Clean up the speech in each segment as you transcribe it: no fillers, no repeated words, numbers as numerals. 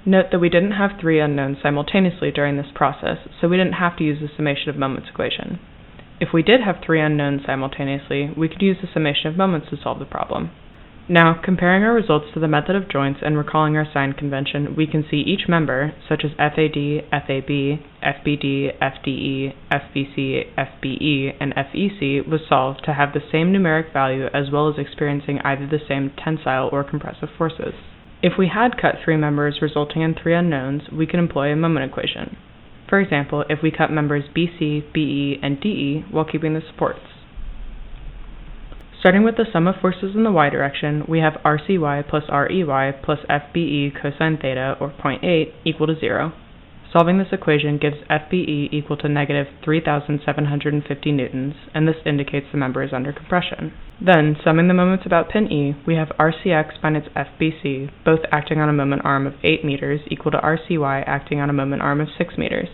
Note that we didn't have three unknowns simultaneously during this process, so we didn't have to use the summation of moments equation. If we did have three unknowns simultaneously, we could use the summation of moments to solve the problem. Now, comparing our results to the method of joints and recalling our sign convention, we can see each member, such as FAD, FAB, FBD, FDE, FBC, FBE, and FEC, was solved to have the same numeric value as well as experiencing either the same tensile or compressive forces. If we had cut three members resulting in three unknowns, we could employ a moment equation. For example, if we cut members BC, BE, and DE while keeping the supports. Starting with the sum of forces in the y direction, we have RCY plus REY plus FBE cosine theta, or 0.8, equal to 0. Solving this equation gives FBE equal to negative 3,750 newtons, and this indicates the member is under compression. Then, summing the moments about pin E, we have RCX minus FBC, both acting on a moment arm of 8 meters, equal to RCY acting on a moment arm of 6 meters.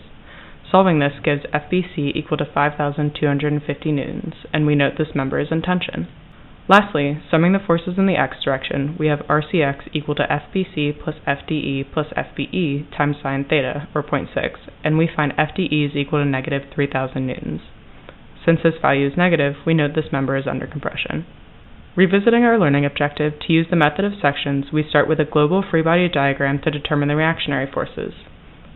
Solving this gives FBC equal to 5,250 newtons, and we note this member is in tension. Lastly, summing the forces in the x direction, we have RCX equal to FBC plus FDE plus FBE times sine theta, or 0.6, and we find FDE is equal to negative 3,000 newtons. Since this value is negative, we note this member is under compression. Revisiting our learning objective, to use the method of sections, we start with a global free body diagram to determine the reactionary forces.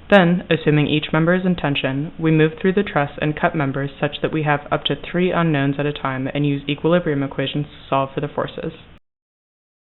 Then, assuming each member is in tension, we move through the truss and cut members such that we have up to three unknowns at a time and use equilibrium equations to solve for the forces.